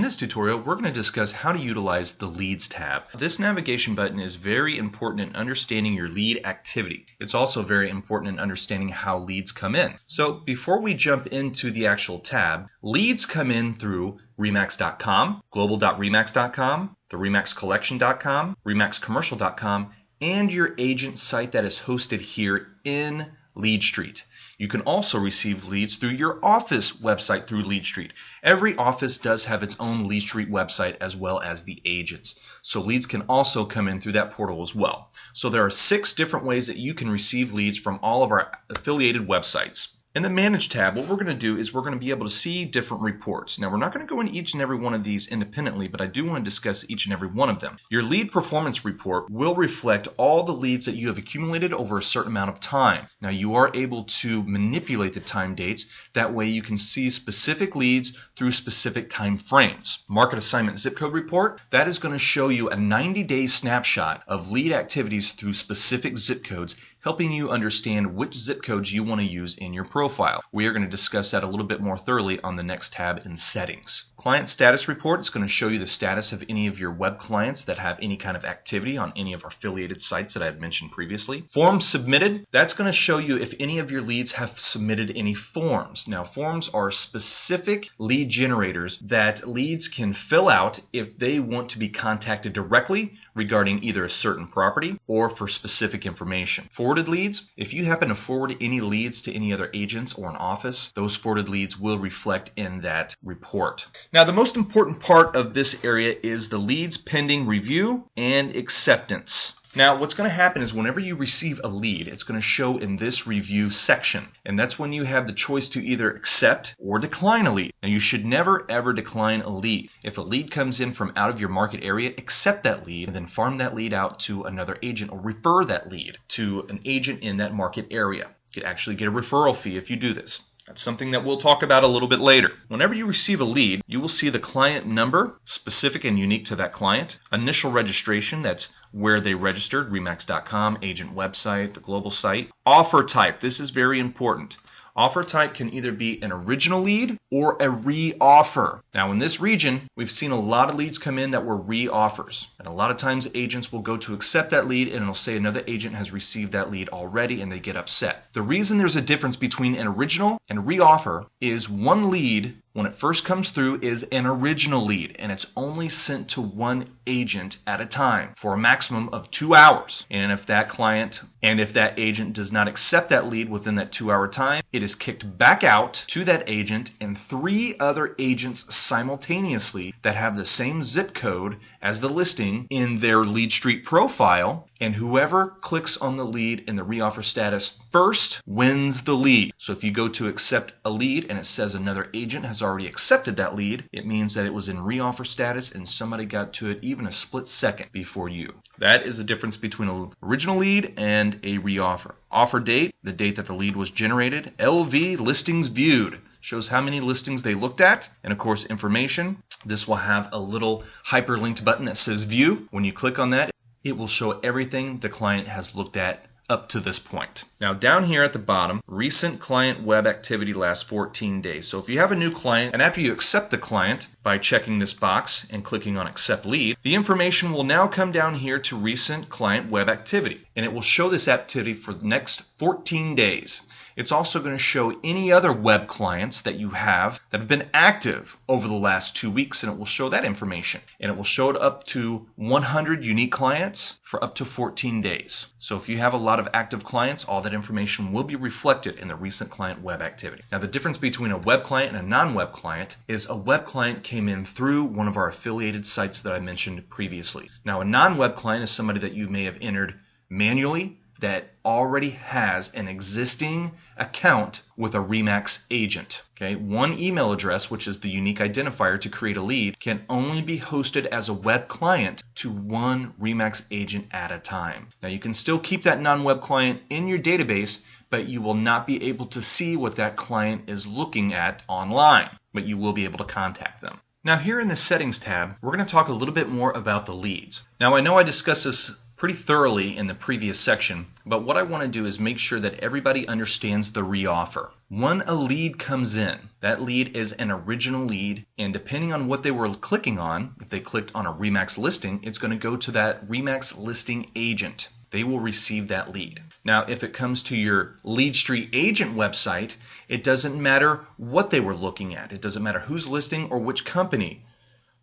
this tutorial, we're going to discuss how to utilize the Leads tab. This navigation button is very important in understanding your lead activity. It's also very important in understanding how leads come in. So before we jump into the actual tab, leads come in through Remax.com, global.remax.com, the remaxcollection.com, remaxcommercial.com, and your agent site that is hosted here in LeadStreet. You can also receive leads through your office website through LeadStreet. Every office does have its own LeadStreet website as well as the agents. So leads can also come in through that portal as well. So there are 6 different ways that you can receive leads from all of our affiliated websites. In the Manage tab, what we're going to do is we're going to be able to see different reports. Now, we're not going to go into each and every one of these independently, but I do want to discuss each and every one of them. Your lead performance report will reflect all the leads that you have accumulated over a certain amount of time. Now, you are able to manipulate the time dates. That way, you can see specific leads through specific time frames. Market assignment zip code report, that is going to show you a 90-day snapshot of lead activities through specific zip codes, helping you understand which zip codes you want to use in your profile. We are going to discuss that a little bit more thoroughly on the next tab in settings. Client status report is going to show you the status of any of your web clients that have any kind of activity on any of our affiliated sites that I had mentioned previously. Forms submitted, that's going to show you if any of your leads have submitted any forms. Now, forms are specific lead generators that leads can fill out if they want to be contacted directly regarding either a certain property or for specific information. Forwarded leads, if you happen to forward any leads to any other agents or an office, those forwarded leads will reflect in that report. Now, the most important part of this area is the leads pending review and acceptance. Now, what's going to happen is whenever you receive a lead, it's going to show in this review section. And that's when you have the choice to either accept or decline a lead. Now, you should never ever decline a lead. If a lead comes in from out of your market area, accept that lead and then farm that lead out to another agent or refer that lead to an agent in that market area. You could actually get a referral fee if you do this. That's something that we'll talk about a little bit later. Whenever you receive a lead, you will see the client number, specific and unique to that client, initial registration, that's where they registered, remax.com, agent website, the global site. Offer type, this is very important. Offer type can either be an original lead or a re-offer. Now, in this region, we've seen a lot of leads come in that were re-offers. And a lot of times agents will go to accept that lead and it'll say another agent has received that lead already and they get upset. The reason there's a difference between an original and re-offer is one lead, when it first comes through, is an original lead and it's only sent to one agent at a time for a maximum of 2 hours. And if that agent does not accept that lead within that 2-hour time, it is kicked back out to that agent and 3 other agents simultaneously that have the same zip code as the listing in their LeadStreet profile. And whoever clicks on the lead in the reoffer status first wins the lead. So if you go to accept a lead and it says another agent has already accepted that lead, it means that it was in reoffer status and somebody got to it even a split second before you. That is the difference between an original lead and a reoffer. Offer date, the date that the lead was generated. LV, listings viewed, shows how many listings they looked at. And of course, information. This will have a little hyperlinked button that says view. When you click on that, it will show everything the client has looked at up to this point. Now, down here at the bottom, recent client web activity last 14 days. So if you have a new client and after you accept the client by checking this box and clicking on accept lead, the information will now come down here to recent client web activity. And it will show this activity for the next 14 days. It's also going to show any other web clients that you have that have been active over the last 2 weeks, and it will show that information. And it will show it up to 100 unique clients for up to 14 days. So if you have a lot of active clients, all that information will be reflected in the recent client web activity. Now, the difference between a web client and a non-web client is a web client came in through one of our affiliated sites that I mentioned previously. Now, a non-web client is somebody that you may have entered manually that already has an existing account with a Remax agent. Okay, one email address, which is the unique identifier to create a lead, can only be hosted as a web client to one Remax agent at a time. Now, you can still keep that non-web client in your database, but you will not be able to see what that client is looking at online, but you will be able to contact them. Now, here in the settings tab, we're going to talk a little bit more about the leads. Now, I know I discussed this pretty thoroughly in the previous section, but what I want to do is make sure that everybody understands the reoffer. When a lead comes in, that lead is an original lead, and depending on what they were clicking on, if they clicked on a RE/MAX listing, it's going to go to that RE/MAX listing agent. They will receive that lead. Now, if it comes to your LeadStreet agent website, it doesn't matter what they were looking at. It doesn't matter who's listing or which company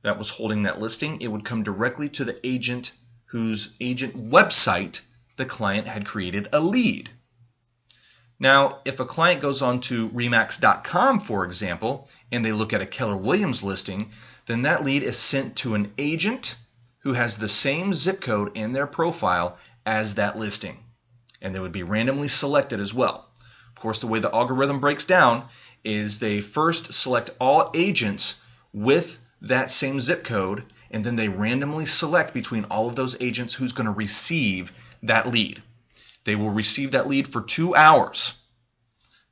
that was holding that listing. It would come directly to the agent whose agent website the client had created a lead. Now, if a client goes on to RE/MAX.com, for example, and they look at a Keller Williams listing, then that lead is sent to an agent who has the same zip code in their profile as that listing. And they would be randomly selected as well. Of course, the way the algorithm breaks down is they first select all agents with that same zip code, and then they randomly select between all of those agents who's going to receive that lead. They will receive that lead for 2 hours.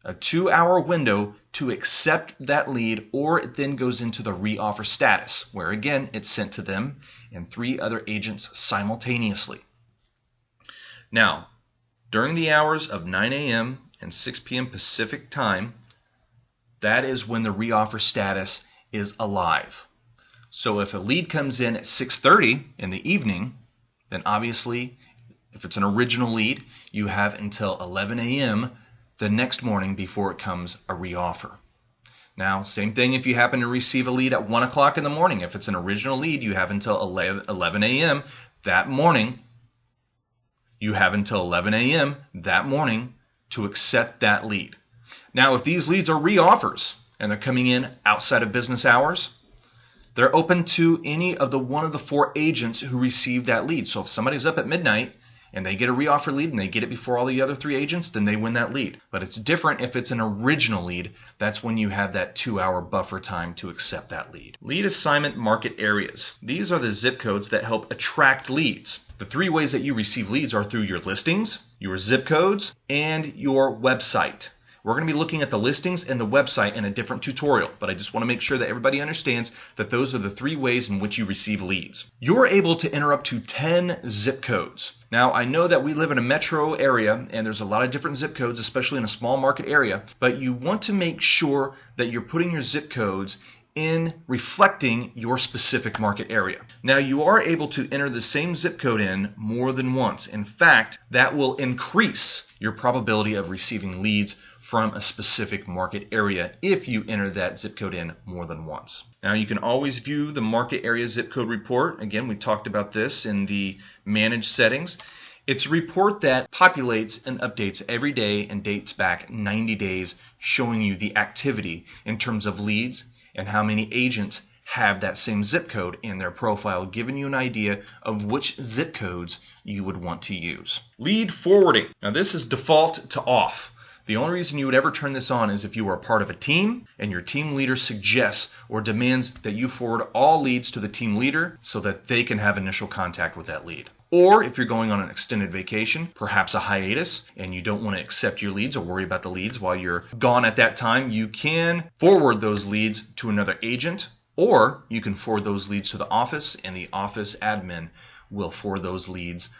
A 2-hour window to accept that lead, or it then goes into the reoffer status, where again it's sent to them and 3 other agents simultaneously. Now, during the hours of 9 a.m. and 6 p.m. Pacific time, that is when the reoffer status is alive. So if a lead comes in at 6:30 in the evening, then obviously, if it's an original lead, you have until 11 a.m. the next morning before it comes a reoffer. Now, same thing if you happen to receive a lead at 1 o'clock in the morning. If it's an original lead, you have until 11 a.m. that morning. You have until 11 a.m. that morning to accept that lead. Now, if these leads are reoffers and they're coming in outside of business hours, they're open to any of the one of the 4 agents who received that lead. So if somebody's up at midnight and they get a reoffer lead and they get it before all the other 3 agents, then they win that lead. But it's different if it's an original lead. That's when you have that 2-hour buffer time to accept that lead. Lead assignment market areas. These are the zip codes that help attract leads. The 3 ways that you receive leads are through your listings, your zip codes, and your website. We're going to be looking at the listings and the website in a different tutorial, but I just want to make sure that everybody understands that those are the 3 ways in which you receive leads. You're able to enter up to 10 zip codes. Now, I know that we live in a metro area and there's a lot of different zip codes, especially in a small market area, but you want to make sure that you're putting your zip codes in reflecting your specific market area. Now, you are able to enter the same zip code in more than once. In fact, that will increase your probability of receiving leads from a specific market area if you enter that zip code in more than once. Now, you can always view the market area zip code report. Again, we talked about this in the manage settings. It's a report that populates and updates every day and dates back 90 days, showing you the activity in terms of leads and how many agents have that same zip code in their profile, giving you an idea of which zip codes you would want to use. Lead forwarding. Now, this is default to off. The only reason you would ever turn this on is if you are a part of a team and your team leader suggests or demands that you forward all leads to the team leader so that they can have initial contact with that lead. Or if you're going on an extended vacation, perhaps a hiatus, and you don't want to accept your leads or worry about the leads while you're gone at that time, you can forward those leads to another agent, or you can forward those leads to the office, and the office admin will forward those leads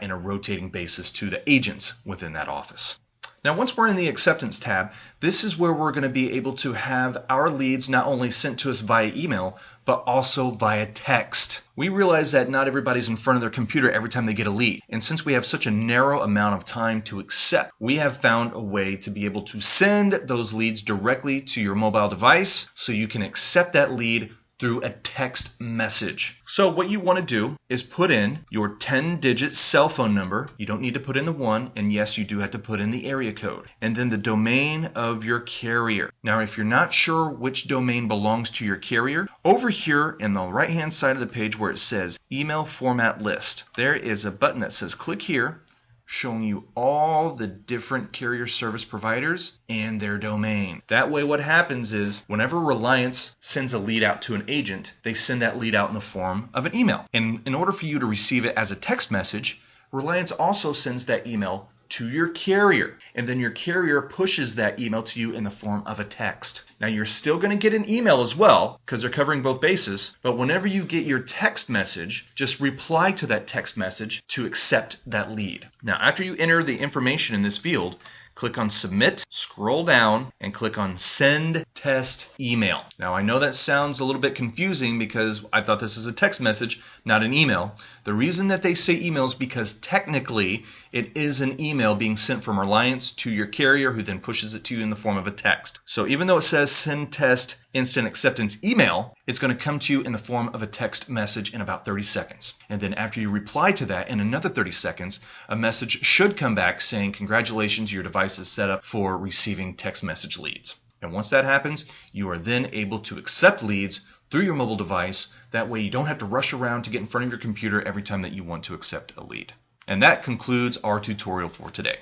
in a rotating basis to the agents within that office. Now, once we're in the acceptance tab, this is where we're going to be able to have our leads not only sent to us via email, but also via text. We realize that not everybody's in front of their computer every time they get a lead. And since we have such a narrow amount of time to accept, we have found a way to be able to send those leads directly to your mobile device so you can accept that lead through a text message. So what you want to do is put in your 10-digit cell phone number. You don't need to put in the 1, and yes, you do have to put in the area code, and then the domain of your carrier. Now, if you're not sure which domain belongs to your carrier, over here in the right-hand side of the page where it says Email Format List, there is a button that says click here, showing you all the different carrier service providers and their domain. That way what happens is whenever Reliance sends a lead out to an agent, they send that lead out in the form of an email. And in order for you to receive it as a text message, Reliance also sends that email to your carrier, and then your carrier pushes that email to you in the form of a text. Now you're still going to get an email as well because they're covering both bases, but whenever you get your text message, just reply to that text message to accept that lead. Now after you enter the information in this field, click on Submit, scroll down, and click on Send Test Email. Now I know that sounds a little bit confusing because I thought this is a text message, not an email. The reason that they say email is because technically it is an email being sent from Reliance to your carrier who then pushes it to you in the form of a text. So even though it says Send Test Instant Acceptance Email, it's going to come to you in the form of a text message in about 30 seconds. And then after you reply to that in another 30 seconds, a message should come back saying, congratulations, your device is set up for receiving text message leads. And once that happens, you are then able to accept leads through your mobile device. That way you don't have to rush around to get in front of your computer every time that you want to accept a lead. And that concludes our tutorial for today.